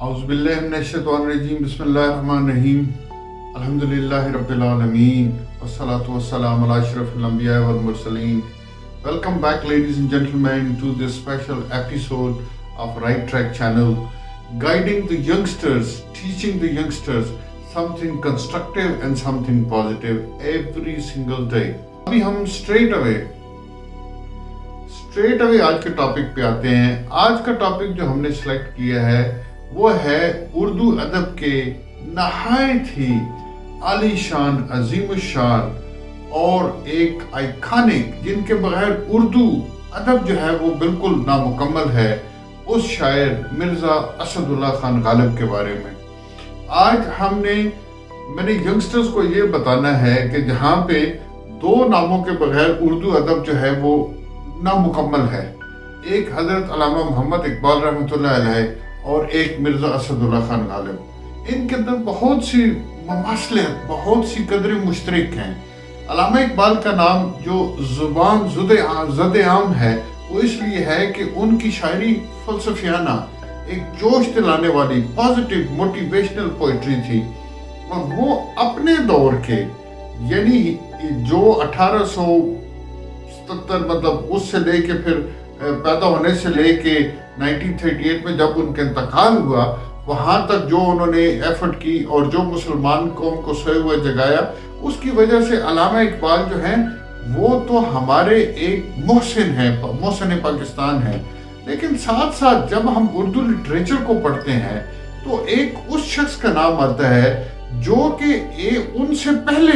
औज़ुबिल्लाहि मिनश्शैतानिर्रजीम बिस्मिल्लाहिर्रहमानिर्रहीम अल्हम्दुलिल्लाहि रब्बिल आलमीन वस्सलातु वस्सलामु अला अशरफिल अंबिया वल Mursaleen. Welcome back, ladies and gentlemen, to this special episode of Right Track channel, guiding the youngsters, teaching the youngsters something constructive and something positive every single day. अभी हम straight away आज के टॉपिक पे आते हैं. आज का टॉपिक जो हमने सिलेक्ट किया है वो है उर्दू अदब के नहायत ही आलीशान, अजीमुशान और एक आइकॉनिक, जिनके बगैर उर्दू अदब जो है वो बिल्कुल नामुकम्मल है, उस शायर मिर्ज़ा असदुल्ला खान गालिब के बारे में. आज मैंने यंगस्टर्स को ये बताना है कि जहाँ पे दो नामों के बगैर उर्दू अदब जो है वो नामुकम्मल है, एक हजरत अल्लामा मोहम्मद इकबाल रहमतुल्लाह अलैह और एक मिर्ज़ा असदुल्ला खान गालिब. इनके अंदर बहुत सी ममासलियत, बहुत सी कदरें मुश्तरक हैं. अल्लामा इकबाल का नाम जो जुबान ज़द आम है वो इसलिए है कि उनकी शायरी फलसफियाना, एक जोश दिलाने वाली, पॉजिटिव मोटिवेशनल पोइट्री थी. और वो अपने दौर के, यानी जो 1877 मतलब उससे लेके फिर पैदा होने से लेके 1938 में जब उनका इंतकाल हुआ, वहाँ तक जो उन्होंने एफर्ट की और जो मुसलमान कौम को सोए हुए जगाया, उसकी वजह से अल्लामा इकबाल जो हैं वो तो हमारे एक मोहसिन हैं, मोहसिन पाकिस्तान हैं. लेकिन साथ साथ जब हम उर्दू लिटरेचर को पढ़ते हैं तो एक उस शख्स का नाम आता है जो कि उनसे पहले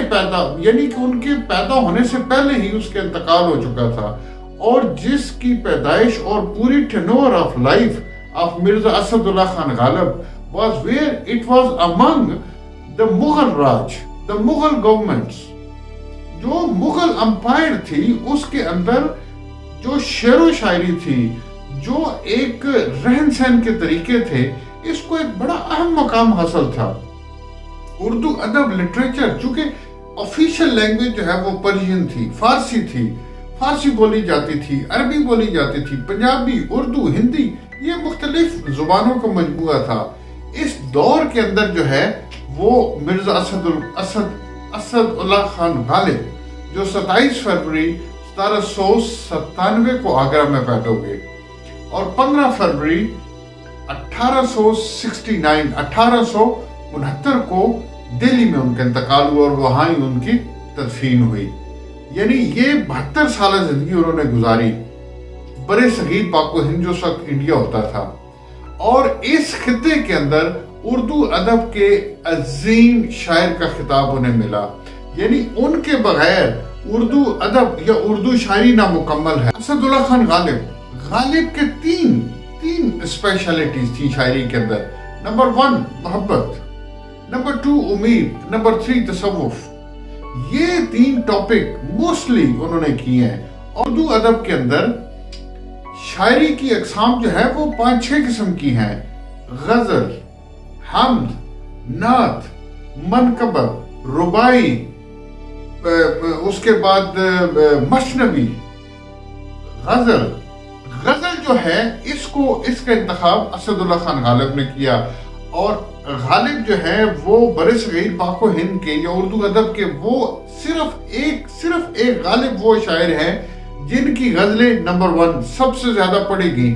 यानी कि उनके पैदा होने से पहले ही उसके इंतकाल हो चुका था, और जिसकी पैदाइश और पूरी tenure of life of Mirza Asadullah Khan Ghalib was where it was among the Mughal Raj, the Mughal governments. जो मुगल अंपायर थी उसके अंदर जो शेरो शायरी थी, जो एक रहन सहन के तरीके थे, इसको एक बड़ा अहम मकाम हासिल था. उर्दू अदब लिटरेचर, चूंकि ऑफिशियल लैंग्वेज जो है वो पर्शियन थी, फारसी थी, फारसी बोली जाती थी, अरबी बोली जाती थी, पंजाबी, उर्दू, हिंदी, ये मुख्तलिफ जुबानों का मजमूआ था. इस दौर के अंदर जो है वो मिर्जा असदुल्ला खान गालिब जो 27 फरवरी 1797 को आगरा में पैदा हुए और 15 फरवरी 1869 को दिल्ली में उनका इंतकाल हुआ और वहां ही उनकी तदफीन हुई. यानी ये 72 साल जिंदगी उन्होंने गुजारी बड़े सगीर पाको हिंद, जो वक्त इंडिया होता था. और इस खिते के अंदर उर्दू अदब के अजीम शायर का खिताब उन्हें मिला. यानी उनके बगैर उर्दू अदब या उर्दू शायरी नामुकम्मल है. असदुल्ला खान गालिब के तीन स्पेशलिटीज थी शायरी के अंदर. नंबर 1 मोहब्बत, नंबर 2 उम्मीद, नंबर 3 तसव्वुफ. ये 3 टॉपिक मोस्टली उन्होंने किए हैं. उर्दू अदब के अंदर शायरी की अक़साम जो है वो 5-6 किस्म की हैं. गजल, हम्द, नात, मनकबत, रुबाई, उसके बाद मशनवी. गजल जो है इसका इंतखाब असदुल्ला खान गालिब ने किया. और गालिब जो है वो बड़े सगीर पाको हिंद के या उर्दू अदब के वो सिर्फ एक गालिब वो शायर हैं जिनकी गजलें नंबर 1 सबसे ज्यादा पढ़ी गई,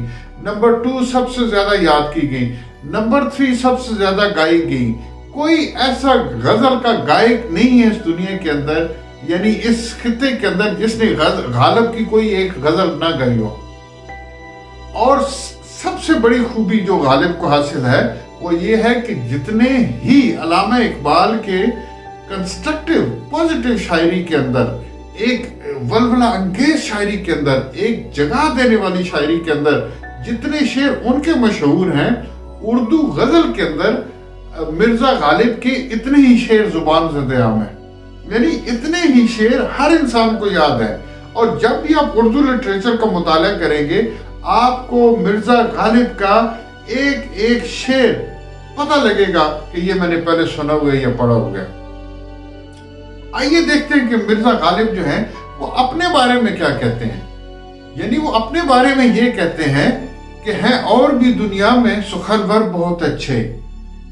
नंबर 2 सबसे ज्यादा याद की गई, नंबर 3 सबसे ज्यादा गाई गई. कोई ऐसा गजल का गायक नहीं है इस दुनिया के अंदर, यानी इस खिते के अंदर, जिसने गालिब की कोई एक गजल ना गाई हो. और सबसे बड़ी खूबी जो गालिब को हासिल है वो ये है कि जितने ही अल्लामा इकबाल के कंस्ट्रक्टिव पॉजिटिव शायरी के अंदर, एक वलवला अंगेज शायरी के अंदर, एक जगह देने वाली शायरी के अंदर जितने शेर उनके मशहूर हैं, उर्दू गजल के अंदर मिर्जा गालिब के इतने ही शेर जुबान ज़द आम है. यानी इतने ही शेर हर इंसान को याद है. और जब भी आप उर्दू लिटरेचर का मुताला करेंगे आपको मिर्जा गालिब का एक शेर पता लगेगा कि ये मैंने पहले सुना हुआ है या पढ़ा हुआ है. आइए देखते हैं कि मिर्जा गालिब जो हैं वो अपने बारे में क्या कहते हैं. यानी वो अपने बारे में ये कहते हैं کہ ہیں اور بھی دنیا میں سخنور بہت اچھے،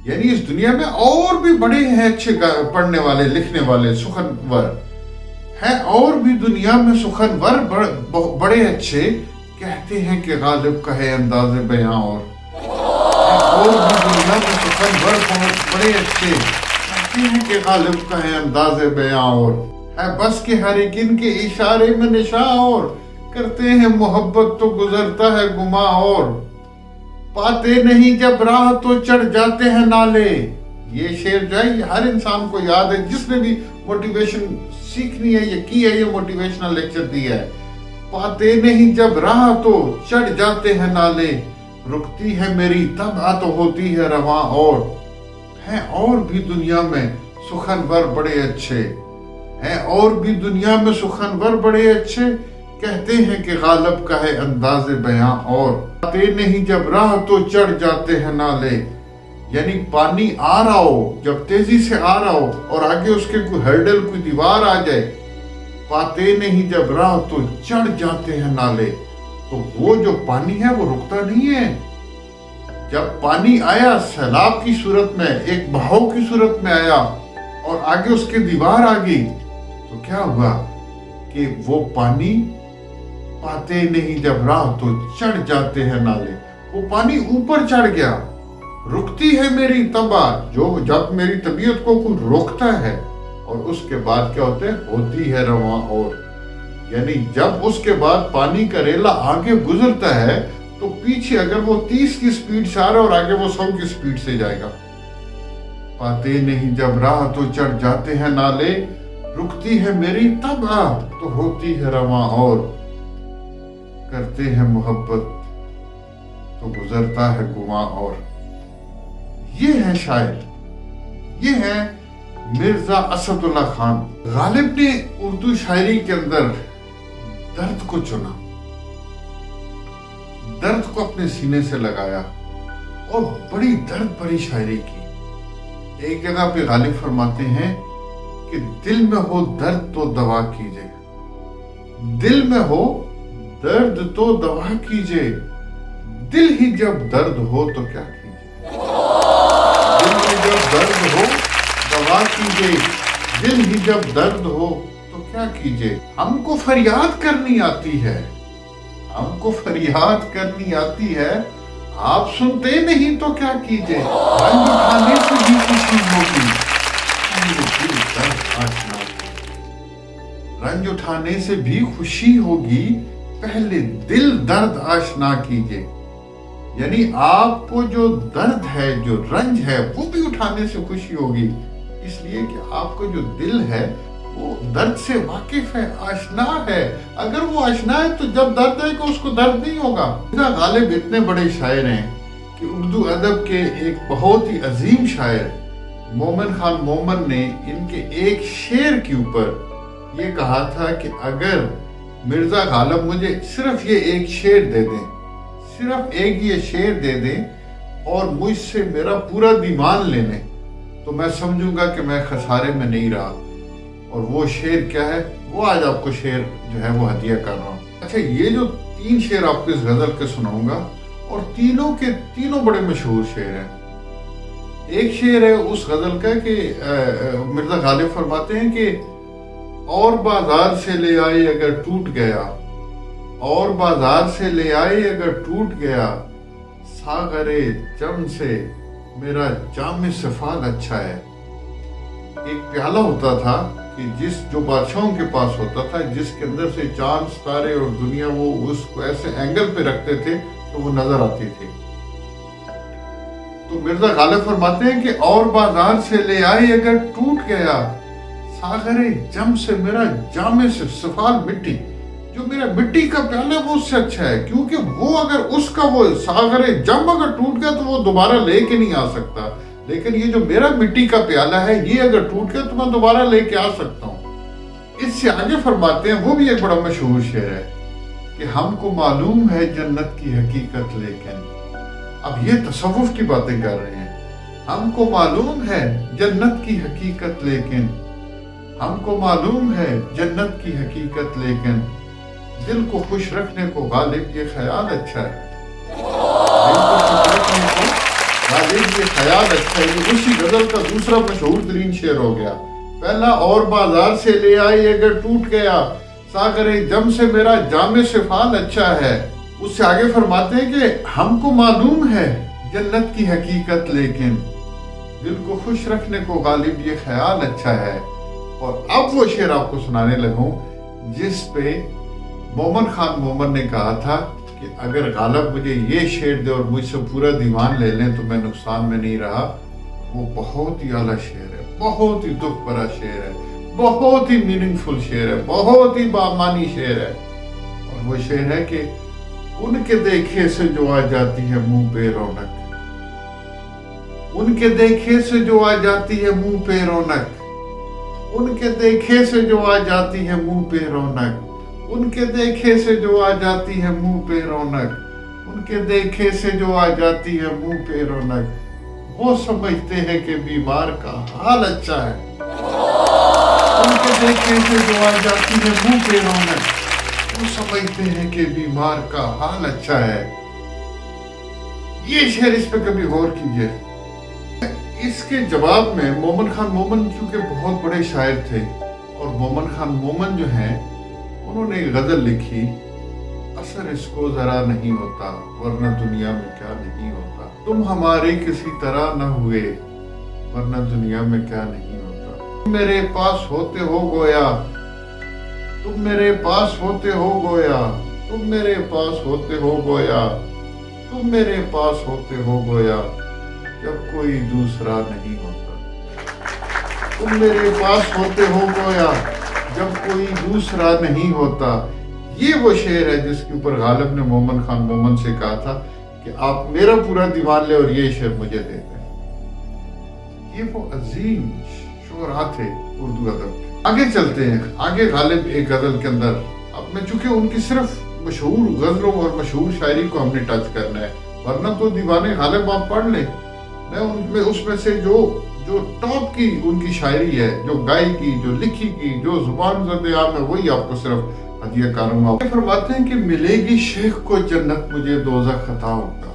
یعنی اس دنیا میں اور بھی بڑے ہیں اچھے پڑھنے والے لکھنے والے سخنور ہیں، اور بھی دنیا میں سخنور بڑے اچھے، کہتے ہیں کہ غالب کا ہے انداز بیاں اور بھی دنیا میں سخنور بہت بڑے اچھے، کہتے ہیں کہ غالب کا ہے انداز بیاں اور ہے بس کہ ہر ایک ان کے اشارے میں نشاں اور کرتے ہیں محبت تو گزرتا ہے گماں اور پاتے نہیں جب راہ تو چڑھ جاتے ہیں نالے۔ یہ شعر جو ہے یہ ہر انسان کو یاد ہے جس نے بھی موٹیویشن سیکھنی ہے یا کی ہے، یہ موٹیویشنل لیکچر دی ہے۔ پاتے نہیں جب راہ تو چڑھ جاتے ہیں نالے، رکتی ہے میری طبع تو ہوتی ہے رواں اور ہیں اور بھی دنیا میں سخنور بڑے اچھے، ہیں اور بھی دنیا میں سخنور بڑے اچھے، کہتے ہیں کہ غالب کا ہے انداز بیاں اور پاتے نہیں جب راہ تو چڑھ جاتے ہیں نالے، یعنی پانی آ رہا ہو، جب تیزی سے آ رہا ہو اور آگے اس کے کوئی ہرڈل کوئی دیوار آ جائے، پاتے نہیں جب راہ تو چڑھ جاتے ہیں نالے، تو وہ جو پانی ہے وہ رکتا نہیں ہے۔ جب پانی آیا سیلاب کی صورت میں، ایک بہاؤ کی صورت میں آیا اور آگے اس کے دیوار آ گئی، تو کیا ہوا کہ وہ پانی پاتے نہیں جب راہ تو چڑھ جاتے ہیں نالے، وہ پانی اوپر چڑھ گیا۔ رکتی ہے میری طبع، جو جب میری طبیعت کو کوئی روکتا ہے، اور اس کے بعد کیا ہوتا ہے، ہوتی ہے رواں اور یعنی جب اس کے بعد پانی کا ریلا آگے گزرتا ہے تو پیچھے اگر وہ 30 کی سپیڈ سے آ رہا ہے اور آگے وہ 100 کی سپیڈ سے جائے گا۔ پاتے نہیں جب راہ تو چڑھ جاتے ہیں نالے، رکتی ہے میری طبع تو ہوتی ہے رواں اور کرتے ہیں محبت تو گزرتا ہے گواں اور۔ یہ ہے شاعر، یہ ہے مرزا اسد اللہ خان۔ غالب نے اردو شاعری کے اندر درد کو چنا، درد کو اپنے سینے سے لگایا اور بڑی درد بھری شاعری کی۔ ایک جگہ پہ غالب فرماتے ہیں کہ دل میں ہو درد تو دوا کیجئے، دل میں ہو درد تو دوا کیجئے، دل ہی جب درد ہو تو کیا کیجئے، دل میں جب درد ہو دوا کیجئے، دل ہی جب درد ہو تو کیا کیجئے۔ ہم کو فریاد کرنی آتی ہے، ہم کو فریاد کرنی آتی ہے، آپ سنتے نہیں تو کیا کیجئے۔ رنج اٹھانے سے بھی خوشی ہوگی، رنج اٹھانے سے بھی خوشی ہوگی، پہلے دل درد آشنا کیجئے۔ یعنی آپ کو جو درد ہے، جو رنج ہے، وہ بھی اٹھانے سے خوشی ہوگی، اس لیے کہ آپ کو جو دل ہے وہ درد سے واقف ہے، آشنا ہے۔ اگر وہ آشنا ہے تو جب درد ہے کہ اس کو درد نہیں ہوگا۔ غالب اتنے بڑے شاعر ہیں کہ اردو ادب کے ایک بہت ہی عظیم شاعر مومن خان مومن نے ان کے ایک شعر کے اوپر یہ کہا تھا کہ اگر مرزا غالب مجھے صرف یہ ایک شعر دے دیں، صرف ایک یہ شعر دے دیں اور مجھ سے میرا پورا دیوان لے لیں، تو میں سمجھوں گا کہ میں خسارے میں نہیں رہا۔ اور وہ شعر کیا ہے، وہ آج آپ کو شعر جو ہے وہ ہدیہ کر رہا ہوں۔ اچھا، یہ جو 3 شعر آپ کو اس غزل کے سناؤں گا، اور تینوں کے تینوں بڑے مشہور شعر ہیں۔ ایک شعر ہے اس غزل کا کہ مرزا غالب فرماتے ہیں کہ اور بازار سے لے آئے اگر ٹوٹ گیا، اور بازار سے لے آئے اگر ٹوٹ گیا، ساغر جم سے میرا جام سفال اچھا ہے۔ ایک پیالہ ہوتا تھا کہ جو بادشاہوں کے پاس ہوتا تھا، جس کے اندر سے چاند ستارے اور دنیا وہ اس کو ایسے اینگل پہ رکھتے تھے تو وہ نظر آتی تھی۔ تو مرزا غالب فرماتے ہیں کہ اور بازار سے لے آئے اگر ٹوٹ گیا، ساغر جم سے میرا جام سفال مٹی، جو میرا مٹی کا پیالہ وہ اس سے اچھا ہے، کیونکہ وہ اگر اس کا وہ ساغر جم اگر ٹوٹ گیا تو وہ دوبارہ لے کے نہیں آ سکتا، لیکن یہ جو میرا مٹی کا پیالہ ہے یہ اگر ٹوٹ گیا تو میں دوبارہ لے کے آ سکتا ہوں۔ اس سے آگے فرماتے ہیں، وہ بھی ایک بڑا مشہور شعر ہے کہ ہم کو معلوم ہے جنت کی حقیقت لیکن، اب یہ تصوف کی باتیں کر رہے ہیں، ہم کو معلوم ہے جنت کی حقیقت لیکن، ہم کو معلوم ہے جنت کی حقیقت لیکن، دل کو خوش رکھنے کو غالب یہ خیال اچھا ہے۔ دل کو खुश रखने को गालिब ये ख्याल अच्छा है। ये उसी गजल का दूसरा मशहूर तरीन शेर हो गया। पहला और बाजार से ले आई अगर टूट गया, सागरे जम से मेरा जामे से फाल अच्छा है। उससे आगे फरमाते हैं कि हमको मालूम है जन्नत की हकीकत, लेकिन दिल को खुश रखने को गालिब ये ख्याल अच्छा है। और अब वो शेर आपको सुनाने लगूं जिस पे मोमन खान मोमन ने कहा था कि अगर गालिब मुझे ये शेर दे और मुझसे पूरा दीवान ले लें तो मैं नुकसान में नहीं रहा। वो बहुत ही आला शेर है, बहुत ही दुख भरा शेर है, बहुत ही मीनिंगफुल शेर है, बहुत ही बामानी शेर है। और वो शेर है कि उनके देखे से जो आ जाती है मुंह पे रौनक, उनके देखे से जो आ जाती है मुंह पे रौनक, उनके देखे से जो आ जाती है मुंह पे रौनक, उनके देखे से जो आ जाती है मुंह पे रौनक, उनके देखे से जो आ जाती है मुंह पे रौनक, वो समझते हैं कि बीमार का हाल अच्छा है। उनके देखे से जो आ जाती है मुंह पे रौनक, वो समझते हैं कि बीमार का हाल अच्छा है। ये शेर इस पे कभी गौर कीजिए। इसके जवाब में मोमन खान मोमन चूंकि बहुत बड़े शायर थे और मोमन खान मोमन जो हैं उन्होंने एक गजल लिखी, असर इसको जरा नहीं होता वरना दुनिया में क्या नहीं होता, तुम हमारे किसी तरह न हुए वरना दुनिया में क्या नहीं होता, तुम मेरे पास होते हो गोया, तुम मेरे पास होते हो गोया, तुम मेरे पास होते हो गोया, तुम मेरे पास होते हो गोया, जब कोई दूसरा नहीं होता, तुम मेरे पास होते हो गोया जब कोई दूसरा नहीं होता। ये वो शेर है जिसके ऊपर गालिब ने मोमन खान मोमन से कहा था कि आप मेरा पूरा दीवान ले और ये शेर मुझे दे दें। ये वो अजीम शोरा थे उर्दू अदब के। आगे चलते हैं, आगे गालिब एक गजल के अंदर, अब मैं चूंकि उनकी सिर्फ मशहूर गजलों और मशहूर शायरी को हमने टच करना है, वरना तो दीवाने गालिब आप पढ़ ले। मैं उनमें उसमें से जो टॉप की उनकी शायरी है, जो गाई की, जो लिखी की, जो जुबान ज़द-ए-आम है, वही आपको सिर्फ हदिया करूंगा। फरमाते हैं कि मिलेगी शेख को जन्नत मुझे दोज़ख खता होगा,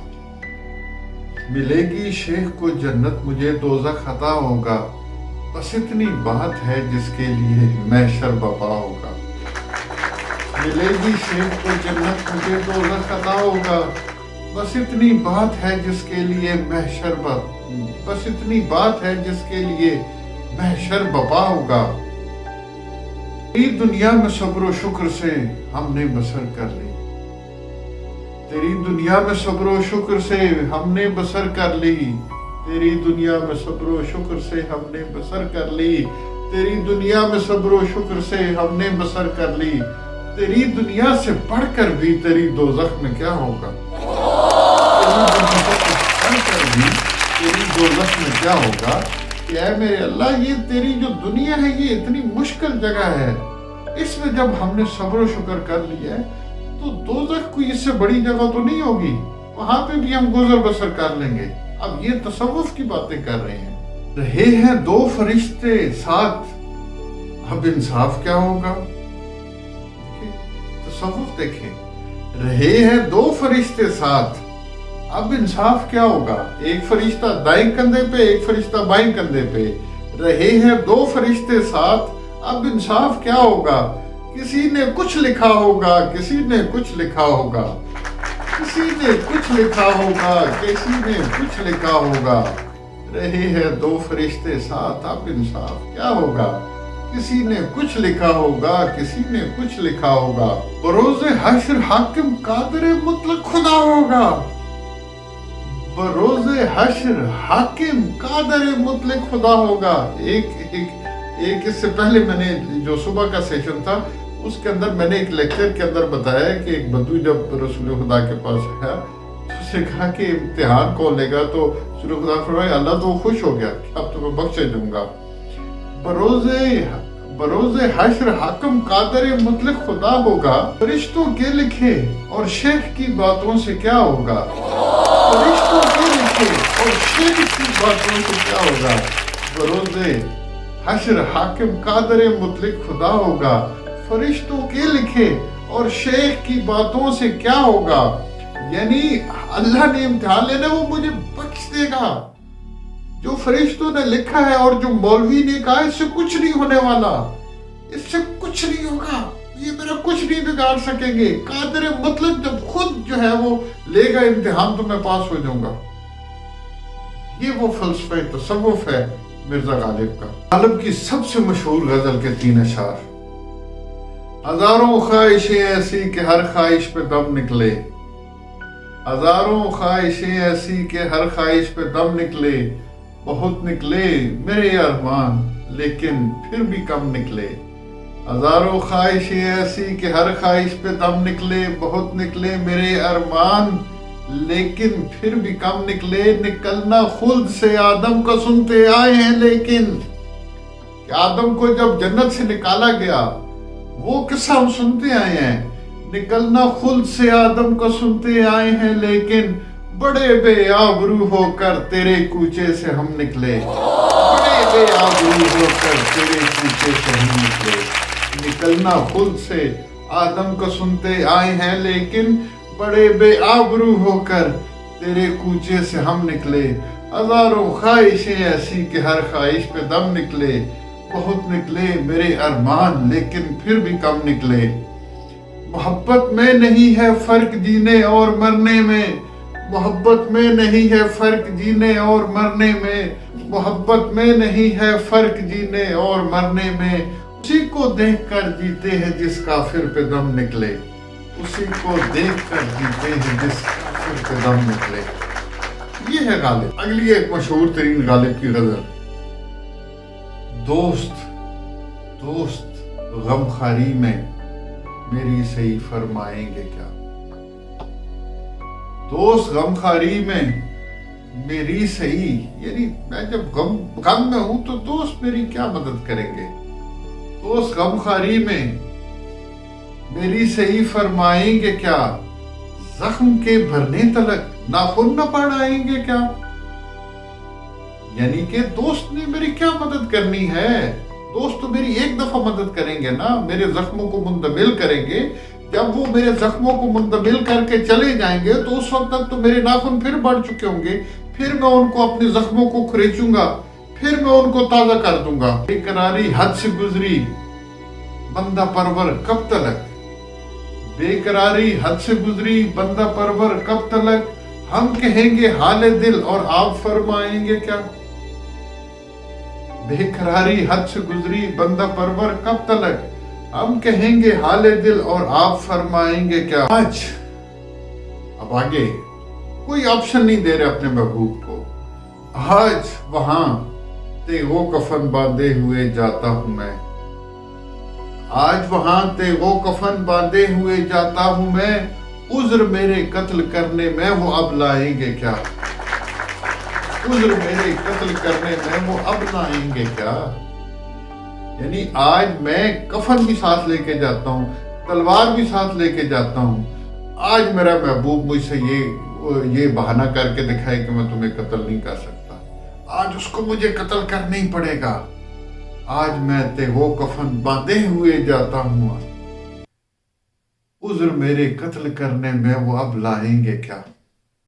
मिलेगी शेख को जन्नत मुझे दोज़ख खता होगा, बस इतनी बात है जिसके लिए महशर बपा होगा। मिलेगी शेख को जन्नत मुझे दोज़ख खता होगा, बस इतनी बात है जिसके लिए महशर बस इतनी बात है जिसके लिए महशर बपा होगा। तेरी दुनिया में सब्र व शुक्र से हमने बसर कर ली, तेरी दुनिया में सब्र व शुक्र से हमने बसर कर ली, तेरी दुनिया में सब्र व शुक्र से हमने बसर कर ली, तेरी दुनिया में सब्र व शुक्र से हमने बसर कर ली, तेरी दुनिया से बढ़कर भी तेरी दोज़ख में क्या होगा, तेरी दोज़ख में क्या होगा। कि ऐ मेरे अल्लाह, ये तेरी जो दुनिया है ये इतनी मुश्किल जगह है, इसमें जब हमने सब्र शुक्र कर लिया है तो दोज़ख कोई इससे बड़ी जगह तो नहीं होगी, वहां पे भी हम गुजर बसर कर लेंगे। अब ये तसव्वुफ की बातें कर रहे हैं। रहे हैं दो फरिश्ते साथ, अब इंसाफ क्या होगा। तसव्वुफ देखें, रहे हैं दो फरिश्ते साथ, अब इंसाफ क्या होगा। एक फरिश्ता दाएं कंधे पे, एक फरिश्ता बाएं कंधे पे, रहे हैं दो फरिश्ते साथ, अब इंसाफ क्या होगा। किसी ने कुछ लिखा होगा, किसी ने कुछ लिखा होगा, किसी ने कुछ लिखा होगा, किसी ने कुछ लिखा होगा, रहे हैं दो फरिश्ते साथ, अब इंसाफ क्या होगा। किसी ने कुछ लिखा होगा, किसी ने कुछ लिखा होगा, बरोज़े हश्र हाकिम कादिर मुतलक खुदा होगा, बरोज़े हश्र हाकिम कादिर मुतलक खुदा होगा। एक इससे पहले मैंने जो सुबह का सेशन था उसके अंदर मैंने एक लेक्चर के अंदर बताया कि एक बद्दू जब रसूल खुदा के पास आया तो उसने कहा कि इम्तिहान कौन लेगा, तो रसूल खुदा फरमाया अल्लाह तो खुश हो गया, अब तो मैं बख्शे दूंगा। बरोज़े हश्र हाकिम कादिर मुतलक खुदा होगा, फरिश्तों के लिखे और शेख की बातों से क्या होगा, फरिश्तों के लिखे और शेख की बातों से क्या होगा। बरोज़े हश्र हाकिम कादिर मुतलक खुदा होगा, फरिश्तों के लिखे और शेख की बातों से क्या होगा। यानी अल्लाह ने इम्तिहान लेना, वो मुझे बख्श देगा। जो फरिश्तों ने लिखा है और जो मौलवी ने कहा इससे कुछ नहीं होने वाला, इससे कुछ नहीं होगा, ये मेरा कुछ नहीं बिगाड़ सकेंगे, कादिर मतलब जब खुद जो है वो लेगा इम्तिहान तो मैं पास हो जाऊंगा। ये वो फलसफा तसव्वुफ है मिर्जा गालिब का। गालिब की सबसे मशहूर गजल के 3 अशार। हजारों ख्वाहिशें ऐसी कि हर ख्वाहिश पे दम निकले, हजारों ख्वाहिशें ऐसी कि हर ख्वाहिश पे दम निकले, बहुत निकले मेरे अरमान लेकिन फिर भी कम निकले। हजारों ख्वाहिशें ऐसी कि हर ख्वाहिश पे दम निकले, बहुत निकले मेरे अरमान लेकिन फिर भी कम निकले। निकलना खुद से आदम को सुनते आए हैं, लेकिन कि आदम को जब जन्नत से निकाला गया वो किस्सा हम सुनते आए हैं। निकलना खुद से आदम को सुनते आए हैं, लेकिन बड़े बेआबरू होकर तेरे कूचे से हम निकले, बड़े बेआबरू होकर तेरे कूचे से हम निकले। निकलना खुद से आदम को सुनते आए हैं, लेकिन बड़े बेआबरू होकर तेरे कूचे से हम निकले। हजारों ख्वाहिशें ऐसी कि हर ख्वाहिश पे दम निकले, बहुत निकले मेरे अरमान लेकिन फिर भी कम निकले। मोहब्बत में नहीं है फर्क जीने और मरने में, मोहब्बत में नहीं है फर्क जीने और मरने में, मोहब्बत में नहीं है फर्क जीने और मरने में। उसी को देखकर जीते हैं जिस काफिर पे दम निकले, उसी को देखकर जीते हैं जिस काफिर पे दम निकले। ये है गालिब। अगली एक मशहूर तरीन गालिब की गजल। दोस्त दोस्त गमखारी में मेरी सही फरमाएंगे क्या, दोस्त गमखारी में मेरी सही, यानी मैं जब गम में हूं तो दोस्त मेरी क्या मदद करेंगे। दोस्त गमखारी में मेरी सही फरमाएंगे क्या, जख्म के भरने तलक नाखून न पड़ाएंगे क्या। यानी कि दोस्त ने मेरी क्या मदद करनी है, दोस्त तो मेरी एक दफा मदद करेंगे ना, मेरे जख्मों को मुंतमिल करेंगे। जब वो मेरे जख्मों को मुंतमिल करके चले जाएंगे तो उस वक्त तक तो मेरे नाखून फिर बढ़ चुके होंगे, फिर मैं उनको अपने जख्मों को खरीचूंगा, फिर मैं उनको ताजा कर दूंगा। बेकरारी हद से गुजरी बंदा परवर कब तलक, बेकरारी हद से गुजरी बंदा परवर कब तलक, हम कहेंगे हाले दिल और आप फरमाएंगे क्या। बेकरारी हद से गुजरी बंदा परवर कब तलक, हम कहेंगे हाले दिल और आप फरमाएंगे क्या। आज अब आगे कोई ऑप्शन नहीं दे रहे अपने महबूब को। आज वहां ते वो कफन बांधे हुए जाता हूं मैं, आज वहां ते वो कफन बांधे हुए जाता हूं मैं, उज्र मेरे कत्ल करने में वो अब लाएंगे क्या, उज्र मेरे कत्ल करने में वो अब लाएंगे क्या। यानी आज मैं कफन भी साथ लेके जाता हूँ, तलवार भी साथ लेके जाता हूँ, आज मेरा महबूब मुझसे ये बहाना करके दिखाए कि मैं तुम्हें कत्ल नहीं कर सकता, आज उसको मुझे कत्ल करना ही पड़ेगा। आज मैं ते वो कफन बांधे हुए जाता हूँ, उज्र मेरे कत्ल करने में वो अब लाएंगे क्या।